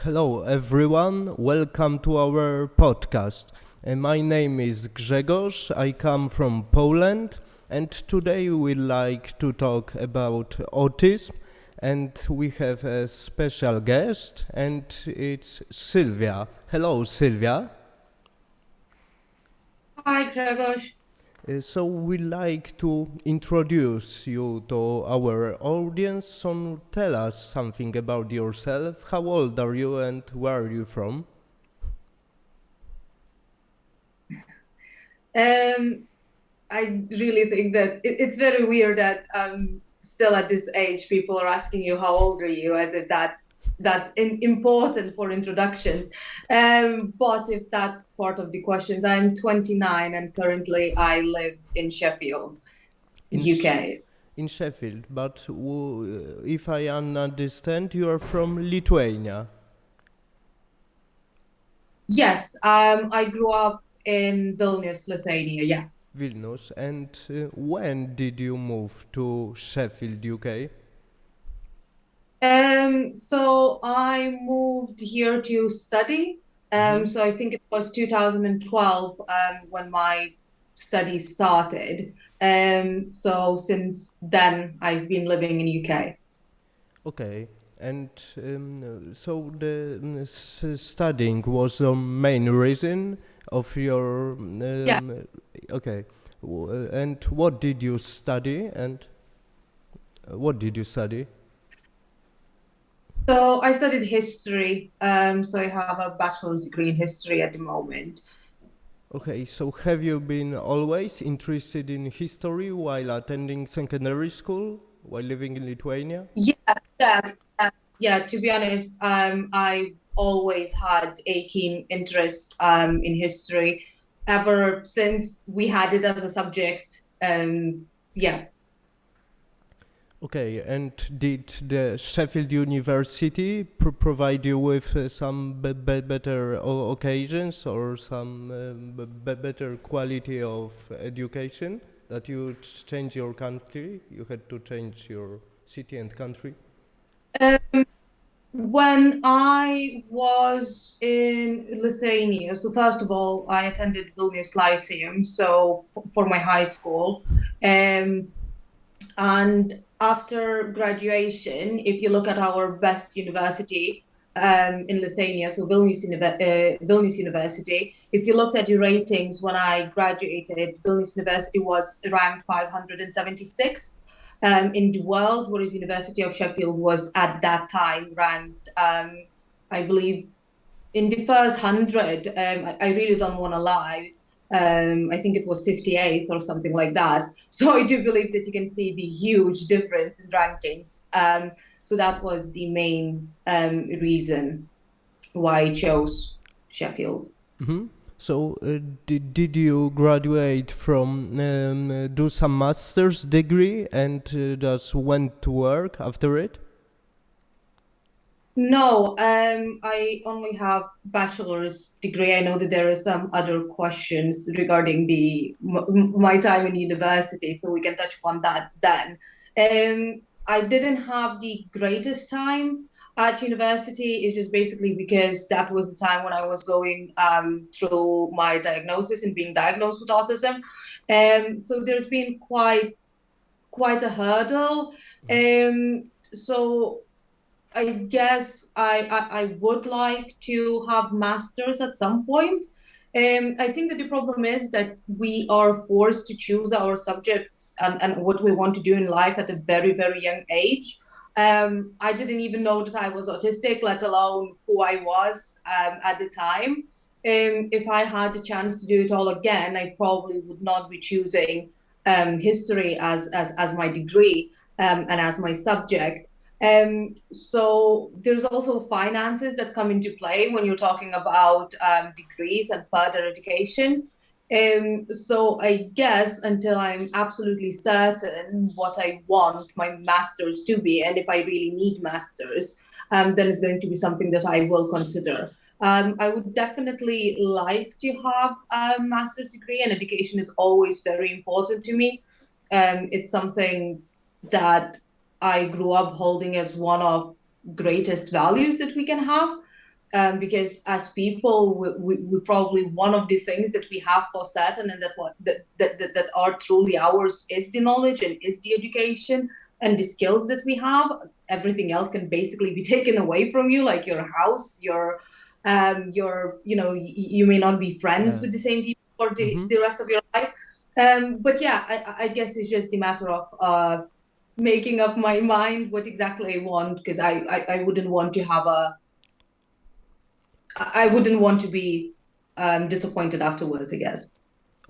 Hello everyone, welcome to our podcast. My name is Grzegorz, I come from Poland, and today we like to talk about autism, and we have a special guest, and it's Sylvia. Hello Sylvia. Hi, Grzegorz. So we like to introduce you to our audience, so tell us something about yourself. How old are you and where are you from? I really think that it's very weird that still at this age people are asking you how old are you, as if that's important for introductions. But if that's part of the questions, I'm 29 and currently I live in Sheffield, In UK. in Sheffield, but if I understand, you are from Lithuania. Yes, I grew up in Vilnius, Lithuania. Yeah. Vilnius. And when did you move to Sheffield, UK? So I moved here to study. So I think it was 2012 when my studies started. So since then I've been living in UK. Okay. And so the studying was the main reason of your. Yeah. Okay. And what did you study? And what did you study? So I studied history. So I have a bachelor's degree in history at the moment. Okay, so have you been always interested in history while attending secondary school, while living in Lithuania? Yeah, yeah, yeah. To be honest, I've always had a keen interest in history ever since we had it as a subject. Yeah. Okay, and did the Sheffield University provide you with some better occasions or some better quality of education that you change your country? You had to change your city and country? Um, when I was in Lithuania, so first of all, I attended Vilnius Lyceum, so for my high school. Um, And after graduation, if you look at our best university in Lithuania, so Vilnius University, if you looked at the ratings when I graduated, Vilnius University was ranked 576th in the world, whereas University of Sheffield was at that time ranked, I believe, in the first 100. I really don't want to lie. I think it was 58th or something like that. So I do believe that you can see the huge difference in rankings. So that was the main reason why I chose Sheffield. So, did you graduate from do some master's degree and just went to work after it? No, I only have bachelor's degree. I know that there are some other questions regarding my time in university, so we can touch upon that then. I didn't have the greatest time at university. It's just basically because that was the time when I was going through my diagnosis and being diagnosed with autism. So there's been quite a hurdle. So I guess I would like to have masters at some point. I think that the problem is that we are forced to choose our subjects and what we want to do in life at a very, very young age. I didn't even know that I was autistic, let alone who I was at the time. If I had the chance to do it all again, I probably would not be choosing history as my degree and as my subject. So there's also finances that come into play when you're talking about degrees and further education. So I guess until I'm absolutely certain what I want my master's to be, and if I really need masters, then it's going to be something that I will consider. I would definitely like to have a master's degree, and education is always very important to me. It's something that I grew up holding as one of greatest values that we can have. because as people, we probably one of the things that we have for certain and that are truly ours is the knowledge and is the education and the skills that we have. Everything else can basically be taken away from you, like your house, your you may not be friends with the same people for the rest of your life. But yeah, I guess it's just a matter of making up my mind what exactly I want, because I wouldn't want to have I wouldn't want to be disappointed afterwards, I guess.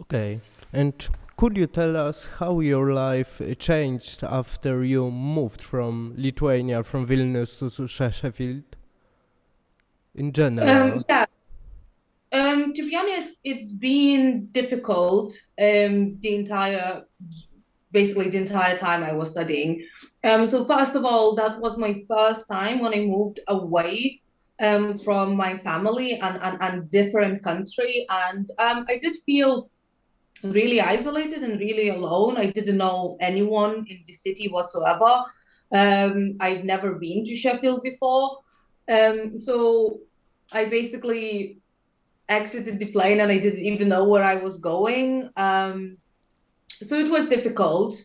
Okay. And could you tell us how your life changed after you moved from Lithuania, from Vilnius to Sheffield? In general. Yeah. To be honest, it's been difficult basically the entire time I was studying. So first of all, that was my first time when I moved away from my family and different country. And I did feel really isolated and really alone. I didn't know anyone in the city whatsoever. I'd never been to Sheffield before. So I basically exited the plane and I didn't even know where I was going. So it was difficult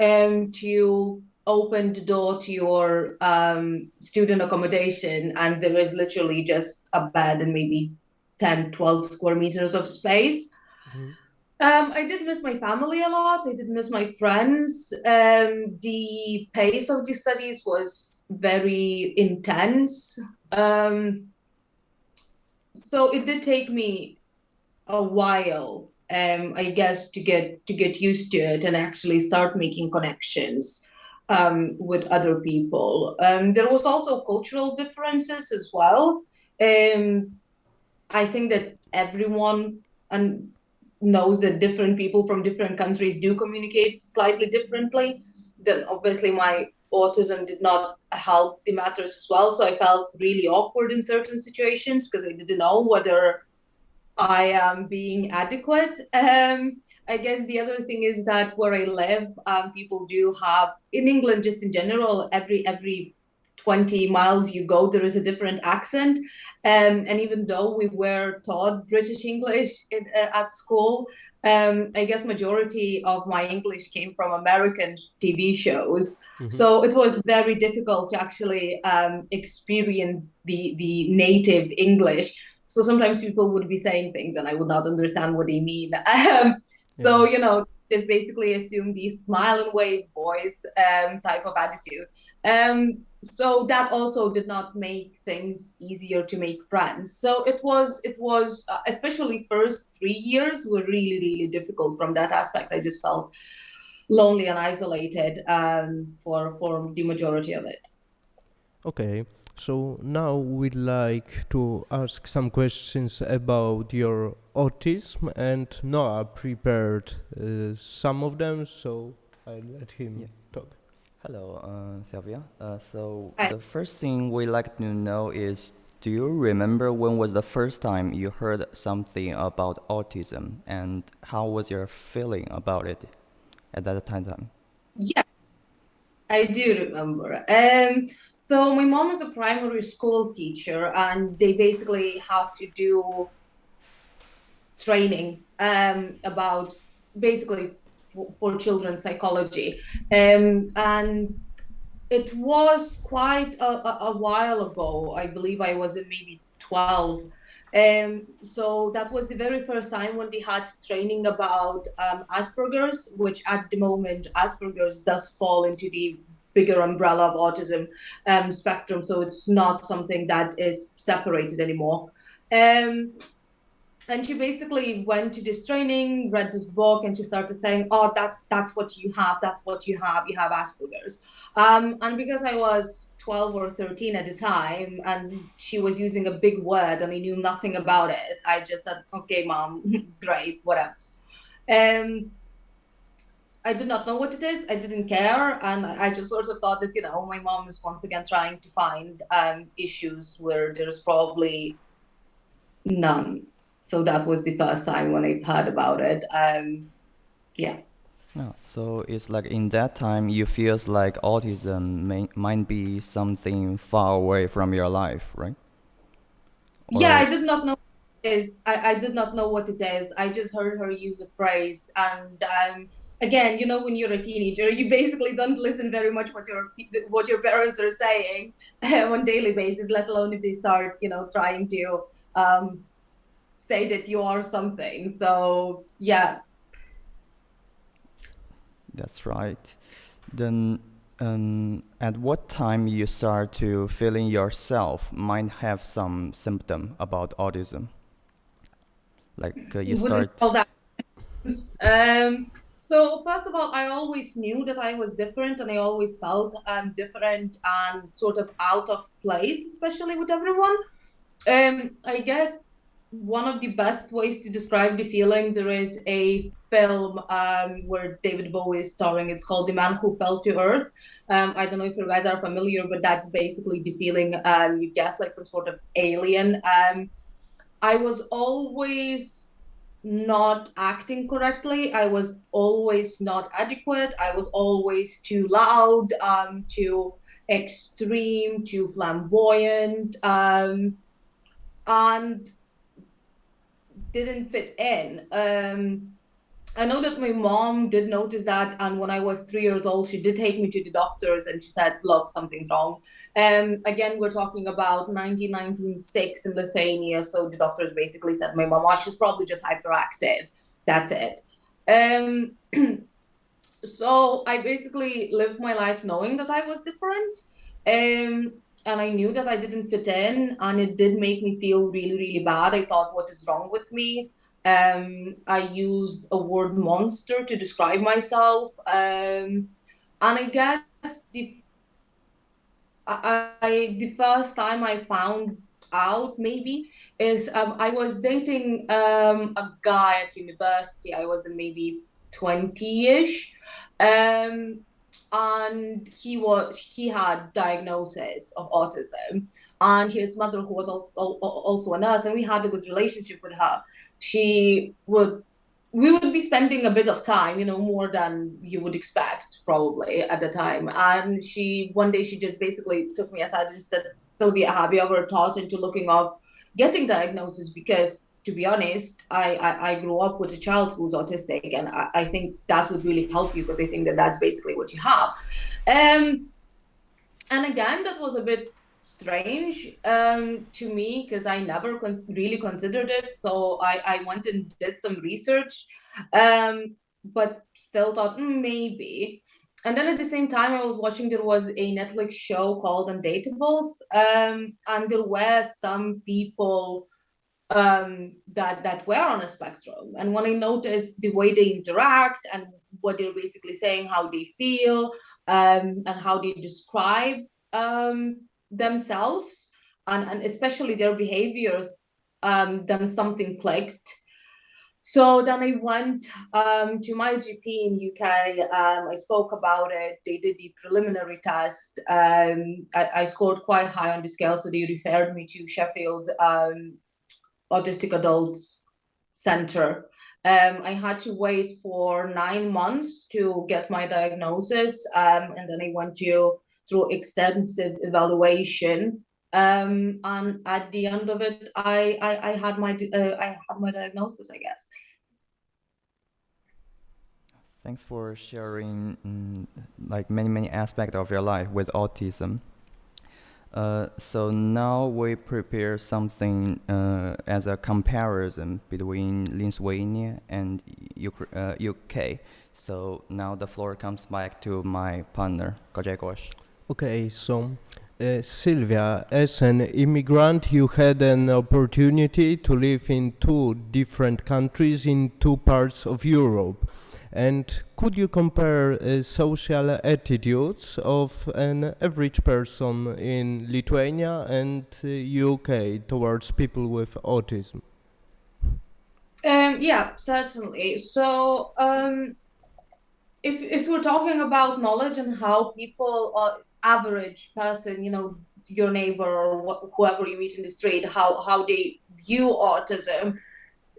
to open the door to your student accommodation, and there is literally just a bed and maybe 10, 12 square meters of space. I did miss my family a lot. I did miss my friends. The pace of the studies was very intense. So it did take me a while, I guess, to get used to it and actually start making connections with other people. There was also cultural differences as well. I think that everyone knows that different people from different countries do communicate slightly differently. Then obviously my autism did not help the matters as well. So I felt really awkward in certain situations because I didn't know whether I am being adequate. I guess the other thing is that where I live, people do have, in England, just in general, every 20 miles you go, there is a different accent. And even though we were taught British English at school, I guess majority of my English came from American TV shows. So it was very difficult to actually experience the native English. So sometimes people would be saying things and I would not understand what they mean. So, just basically assume the smile and wave voice type of attitude. So that also did not make things easier to make friends. So it was especially first 3 years were really, really difficult from that aspect. I just felt lonely and isolated for the majority of it. Okay. So now we'd like to ask some questions about your autism, and Noah prepared some of them, so I'll let him talk. Hello, Sylvia. So Hi. the first thing we like to know is, do you remember when was the first time you heard something about autism, and how was your feeling about it at that time? Yeah, I do remember. So my mom is a primary school teacher, and they basically have to do training about basically for children's psychology. And it was quite a while ago. I believe I was in maybe 12. So that was the very first time when they had training about Asperger's, which at the moment Asperger's does fall into the bigger umbrella of autism spectrum. So it's not something that is separated anymore. And she basically went to this training, read this book, and she started saying, "Oh, that's what you have. That's what you have. You have Asperger's." And because I was 12 or 13 at the time, and she was using a big word, and I knew nothing about it, I just said, "Okay, mom, great, what else?" I did not know what it is. I didn't care, and I just sort of thought that my mom is once again trying to find issues where there's probably none. So that was the first time when I've heard about it. Yeah. Oh, so it's like in that time you feels like autism might be something far away from your life, right? Yeah, Or I did not know what it is. I did not know what it is. I just heard her use a phrase, and again, when you're a teenager, you basically don't listen very much what your parents are saying on daily basis, let alone if they start, trying to say that you are something. So yeah. that's right. Then, at what time you start to feeling yourself might have some symptom about autism? Like you Wouldn't start. call that. So first of all, I always knew that I was different, and I always felt different and sort of out of place, especially with everyone. I guess one of the best ways to describe the feeling, there is a film where David Bowie is starring. It's called The Man Who Fell to Earth. I don't know if you guys are familiar, but that's basically the feeling you get, like some sort of alien. I was always not acting correctly. I was always not adequate. I was always too loud, too extreme, too flamboyant, and didn't fit in. I know that my mom did notice that, and when I was 3 years old, she did take me to the doctors, and she said, "Look, something's wrong." Again, we're talking about 1996 in Lithuania, so the doctors basically said, "My mom, she's probably just hyperactive. That's it." Um, so I basically lived my life knowing that I was different, and I knew that I didn't fit in, and it did make me feel really, really bad. I thought, "What is wrong with me?" I used a word monster to describe myself. And I guess the first time I found out maybe is I was dating a guy at university. I was maybe 20-ish. And he had diagnosis of autism, and his mother, who was also a nurse, and we had a good relationship with her. She would We would be spending a bit of time, more than you would expect probably at the time. And one day she just basically took me aside and just said, "Sylvia, have you ever thought into looking of getting diagnosis? Because to be honest, I grew up with a child who's autistic, and I think that would really help you, because I think that that's basically what you have." And again, that was a bit strange to me, because I never really considered it. So I went and did some research, but still thought, maybe. And then at the same time, I was watching, there was a Netflix show called Undateables, and there were some people that were on a spectrum. And when I noticed the way they interact and what they're basically saying, how they feel, and how they describe themselves, and especially their behaviors, then something clicked. So then I went to my GP in UK. I spoke about it. They did the preliminary test. I scored quite high on the scale, so they referred me to Sheffield Autistic Adults Center. I had to wait for 9 months to get my diagnosis, and then I went through extensive evaluation. And at the end of it, I had my diagnosis, I guess. Thanks for sharing like many aspects of your life with autism. So now we prepare something as a comparison between Lithuania and UK. So now the floor comes back to my partner, Grzegorz. Okay, so Sylvia, as an immigrant, you had an opportunity to live in two different countries in two parts of Europe. And could you compare social attitudes of an average person in Lithuania and UK towards people with autism? Yeah, certainly. So if we're talking about knowledge and how people, average person, your neighbor or whoever you meet in the street, how they view autism,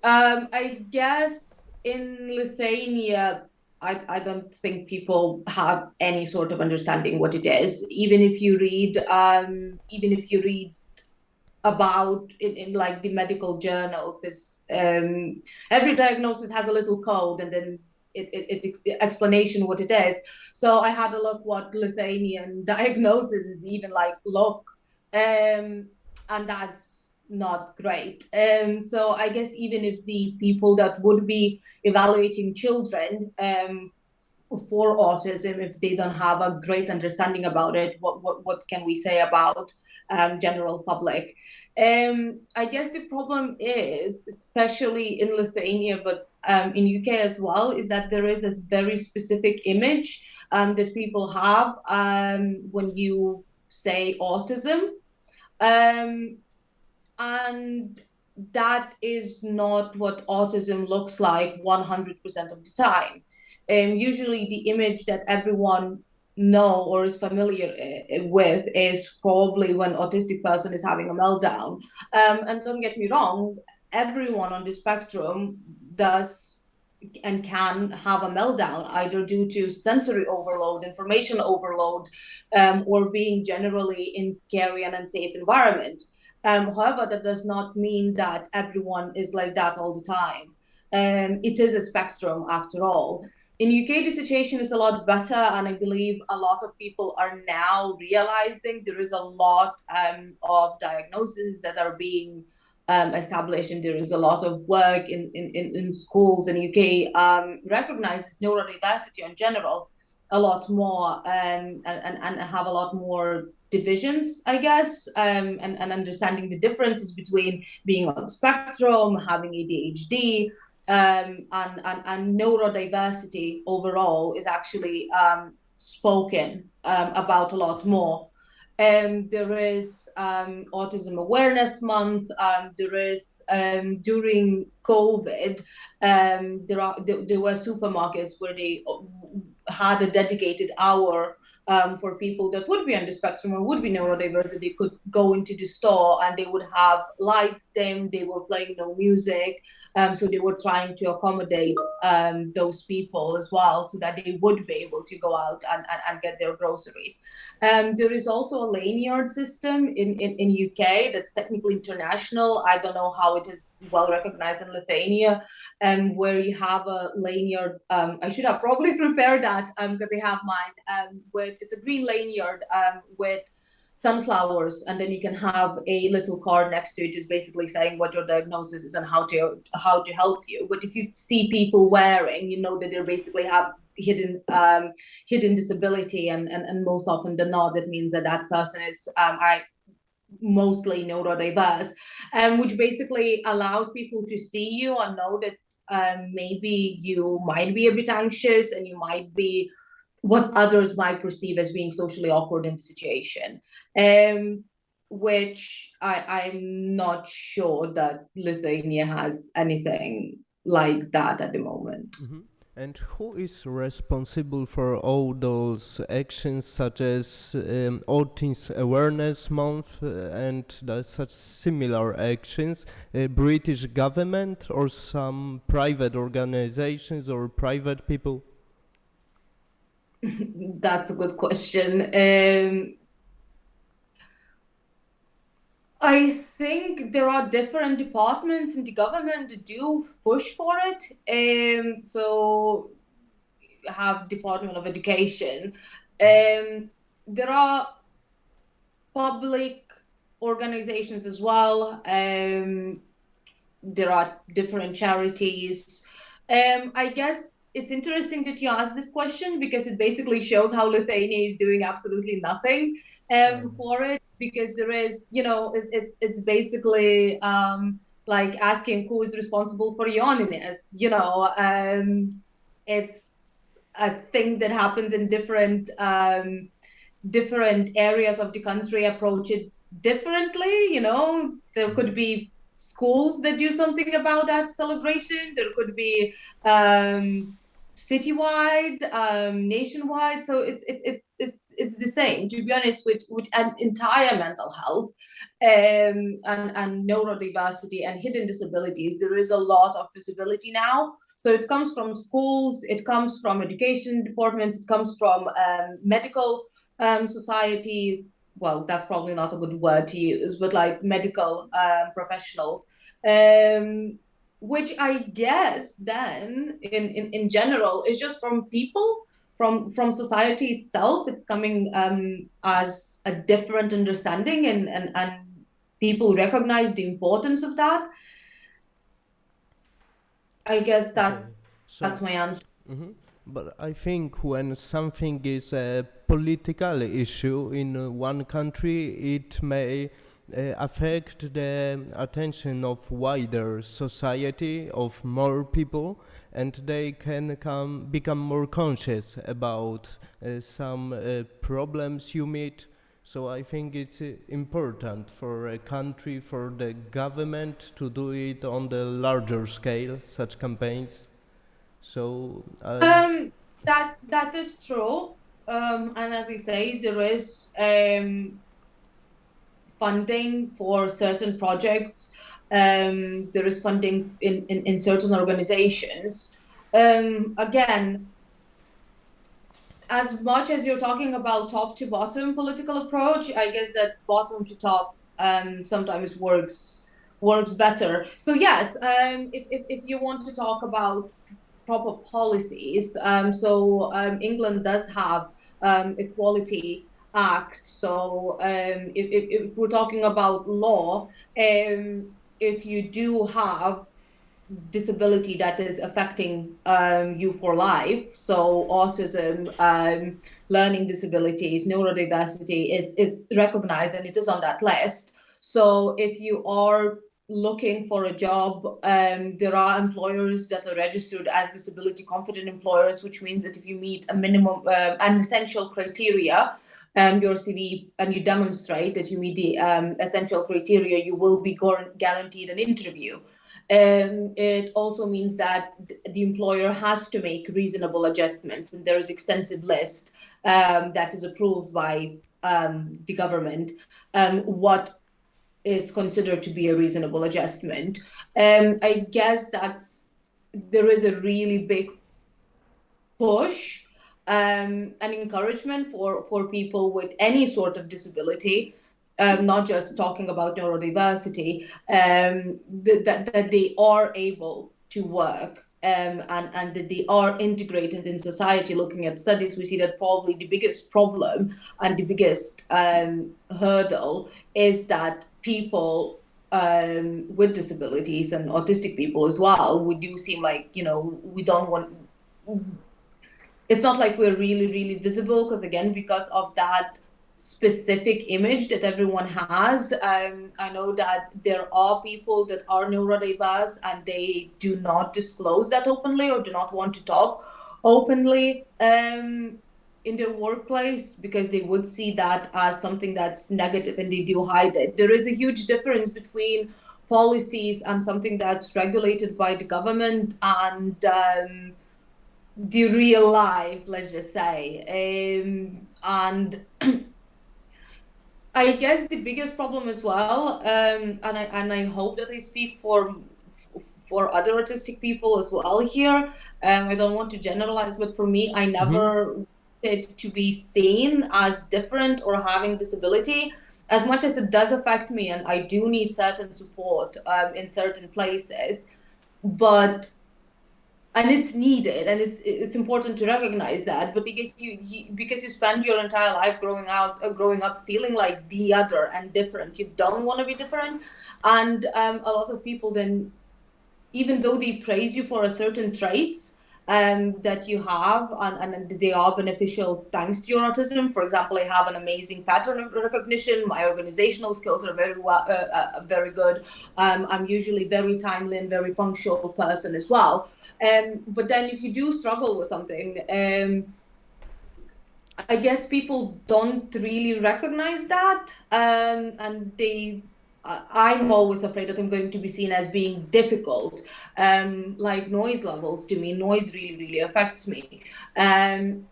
I guess in Lithuania, I don't think people have any sort of understanding what it is. Even if you read about in like the medical journals. This every diagnosis has a little code, and then it explanation what it is. So I had a look what Lithuanian diagnosis is even like look, and that's not great. So I guess even if the people that would be evaluating children for autism, if they don't have a great understanding about it, what can we say about general public? I guess the problem is, especially in Lithuania, but in UK as well, is that there is this very specific image that people have when you say autism. And that is not what autism looks like 100% of the time. Usually the image that everyone know or is familiar with is probably when autistic person is having a meltdown. And don't get me wrong, everyone on the spectrum does and can have a meltdown, either due to sensory overload, information overload, or being generally in scary and unsafe environment. However, that does not mean that everyone is like that all the time. It is a spectrum after all. In UK, the situation is a lot better, and I believe a lot of people are now realizing there is a lot of diagnoses that are being established, and there is a lot of work in schools in UK recognizes neurodiversity in general a lot more, and have a lot more divisions, I guess, and understanding the differences between being on the spectrum, having ADHD, and neurodiversity overall is actually spoken about a lot more. There is Autism Awareness Month. There is during COVID, there were supermarkets where they had a dedicated hour for people that would be on the spectrum or would be neurodiverse, that they could go into the store and they would have lights dim, they were playing no music. So they were trying to accommodate those people as well, so that they would be able to go out and get their groceries. There is also a lanyard system in UK that's technically international. I don't know how it is well recognized in Lithuania, where you have a lanyard. I should have probably prepared that because I have mine. It's a green lanyard with sunflowers, and then you can have a little card next to it just basically saying what your diagnosis is and how to help you. But if you see people wearing, you know that they basically have hidden disability, and most often than not that means that person is mostly neurodiverse, which basically allows people to see you and know that maybe you might be a bit anxious and you might be what others might perceive as being socially awkward in the situation, which I'm not sure that Lithuania has anything like that at the moment. Mm-hmm. And who is responsible for all those actions, such as Autism Awareness Month and such similar actions? British government or some private organizations or private people? That's a good question. I think there are different departments in the government that do push for it. So you have Department of Education. There are public organizations as well. There are different charities. I guess it's interesting that you asked this question, because it basically shows how Lithuania is doing absolutely nothing for it, because there is, it's basically like asking who is responsible for yawniness. It's a thing that happens in different areas of the country, approach it differently. There could be schools that do something about that celebration. There could be citywide, nationwide. So it's the same. To be honest, with an entire mental health and neurodiversity and hidden disabilities, there is a lot of visibility now. So it comes from schools, it comes from education departments, it comes from medical societies. well, that's probably not a good word to use, but like medical professionals, which I guess then in general is just from people, from society itself. It's coming as a different understanding, and people recognize the importance of that. I guess that's my answer. Mhm. But I think when something is a political issue in one country, it may affect the attention of wider society, of more people, and they can become more conscious about some problems you meet. So I think it's important for a country, for the government to do it on the larger scale, such campaigns. So That is true. And as I say, there is funding for certain projects. There is funding in certain organizations. Again, as much as you're talking about top to bottom political approach, I guess that bottom to top sometimes works better. So yes, if you want to talk about proper policies, England does have Equality Act. So if we're talking about law, if you do have disability that is affecting you for life, so autism, learning disabilities, neurodiversity is recognized and it is on that list. So if you are looking for a job, there are employers that are registered as disability confident employers, which means that if you meet a minimum and essential criteria, your CV, and you demonstrate that you meet the essential criteria, you will be guaranteed an interview. It also means that the employer has to make reasonable adjustments, and there is extensive list that is approved by the government, what is considered to be a reasonable adjustment. I guess there is a really big push and encouragement for people with any sort of disability, not just talking about neurodiversity, that they are able to work and that they are integrated in society. Looking at studies, we see that probably the biggest problem and the biggest hurdle is that people with disabilities and autistic people as well, we do seem like, we don't want... It's not like we're really, really visible because of that specific image that everyone has. I know that there are people that are neurodiverse and they do not disclose that openly or do not want to talk openly in their workplace because they would see that as something that's negative and they do hide it. There is a huge difference between policies and something that's regulated by the government and the real life, let's just say. And I guess the biggest problem as well, and I hope that I speak for other autistic people as well here. I don't want to generalize, but for me, I never wanted to be seen as different or having disability, as much as it does affect me, and I do need certain support in certain places, and it's needed, and it's important to recognize that. But because you spend your entire life growing up feeling like the other and different, you don't want to be different, and a lot of people then, even though they praise you for a certain traits that you have, and they are beneficial thanks to your autism. For example, I have an amazing pattern recognition. My organizational skills are very good. I'm usually very timely and very punctual person as well. But then if you do struggle with something, I guess people don't really recognize that, and I'm always afraid that I'm going to be seen as being difficult. Like noise levels, to me, noise really, really affects me. And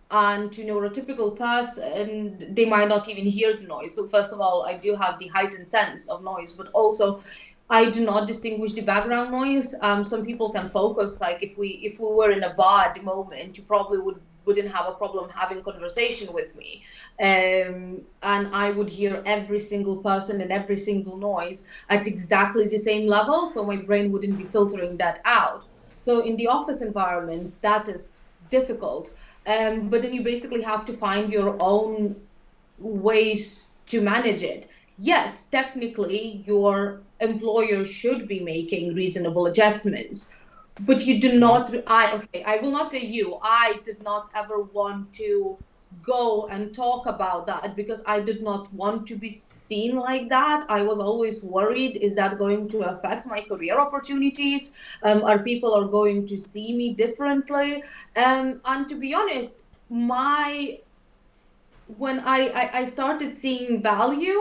to neurotypical person, they might not even hear the noise. So first of all, I do have the heightened sense of noise, but also I do not distinguish the background noise. Some people can focus, like if we were in a bar at the moment, you probably would wouldn't have a problem having conversation with me. And I would hear every single person and every single noise at exactly the same level, so my brain wouldn't be filtering that out. So in the office environments, that is difficult. But then you basically have to find your own ways to manage it. Yes, technically, your employer should be making reasonable adjustments, but you do not. I will not say you. I did not ever want to go and talk about that because I did not want to be seen like that. I was always worried, is that going to affect my career opportunities? Are people are going to see me differently? And to be honest, when I started seeing value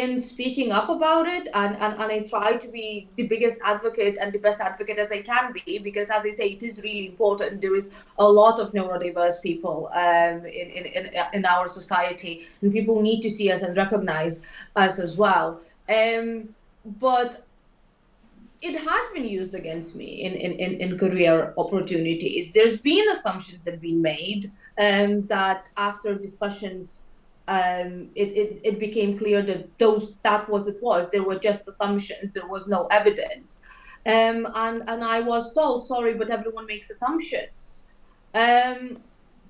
in speaking up about it, and I try to be the biggest advocate and the best advocate as I can be, because as I say, it is really important. There is a lot of neurodiverse people in our society, and people need to see us and recognize us as well. But it has been used against me in career opportunities. There's been assumptions that have been made that after discussions, it became clear that that was it was. There were just assumptions. There was no evidence. And I was told, sorry, but everyone makes assumptions.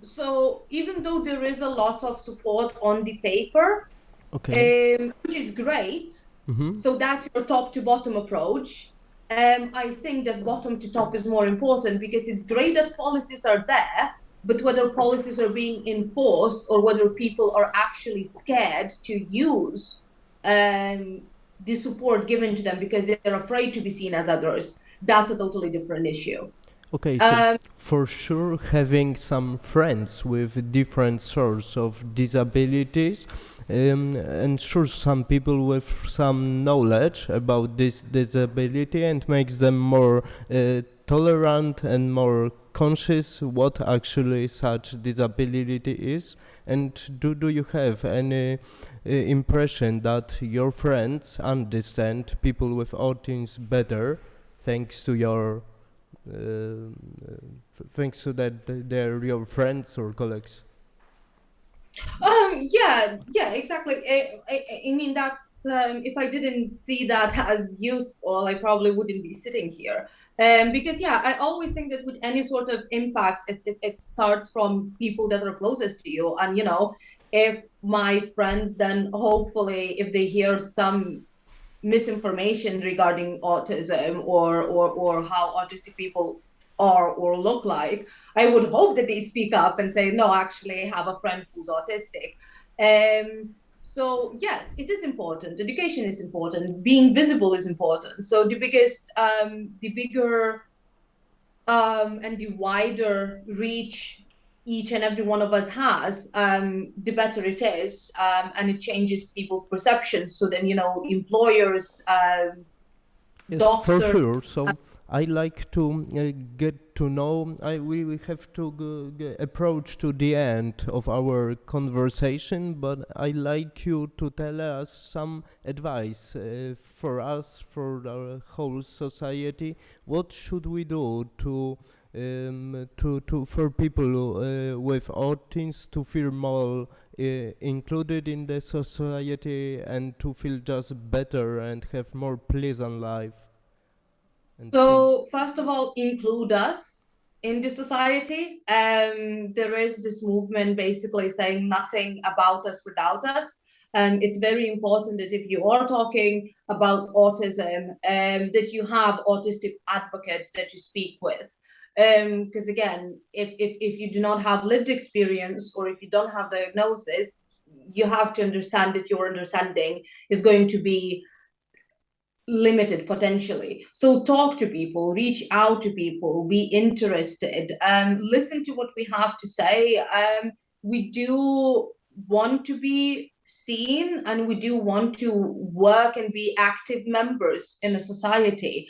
So even though there is a lot of support on the paper, which is great, so that's your top to bottom approach. I think that bottom to top is more important, because it's great that policies are there, but whether policies are being enforced or whether people are actually scared to use the support given to them because they're afraid to be seen as others, that's a totally different issue. Okay, so for sure, having some friends with different sorts of disabilities, and sure, some people with some knowledge about this disability, and makes them more tolerant and more conscious what actually such disability is. And do you have any impression that your friends understand people with autism better thanks to your thanks to that they're your friends or colleagues? Yeah, exactly. I mean, that's if I didn't see that as useful, I probably wouldn't be sitting here. Because I always think that with any sort of impact, it starts from people that are closest to you. And if my friends then hopefully, if they hear some misinformation regarding autism or how autistic people are or look like, I would hope that they speak up and say, no, actually I have a friend who's autistic. So yes, it is important. Education is important. Being visible is important. So the bigger and the wider reach each and every one of us has, the better it is, and it changes people's perceptions. So then, employers, Yes, doctors. for sure. So I like to get to know. We have to approach to the end of our conversation, but I like you to tell us some advice for us, for our whole society. What should we do to for people with autism to feel more included in the society and to feel just better and have more pleasant life? So first of all, include us in the society. There is this movement basically saying nothing about us without us. It's very important that if you are talking about autism, that you have autistic advocates that you speak with. Because again, if you do not have lived experience or if you don't have diagnosis, you have to understand that your understanding is going to be limited potentially. So talk to people, reach out to people, be interested, listen to what we have to say. We do want to be seen, and we do want to work and be active members in a society.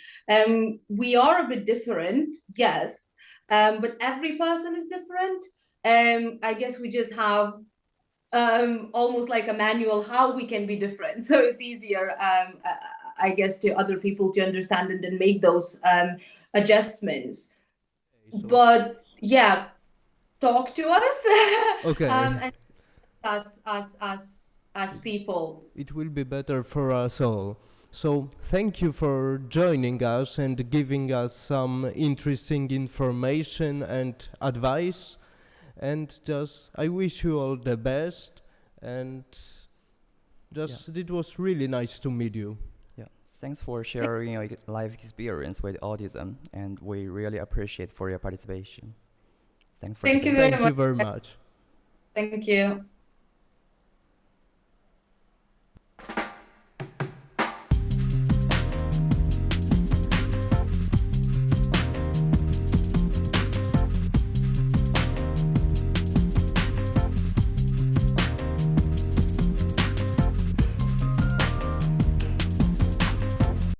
We are a bit different, yes, but every person is different. I guess we just have almost like a manual how we can be different, so it's easier, I guess, to other people to understand and then make those adjustments. So But yeah, talk to us Okay. and as people. It will be better for us all. So thank you for joining us and giving us some interesting information and advice. And just I wish you all the best. And just it was really nice to meet you. Yeah, thanks for sharing your life experience with autism, and we really appreciate for your participation. Thanks for Thank today. you very Thank much. you very much. Thank you.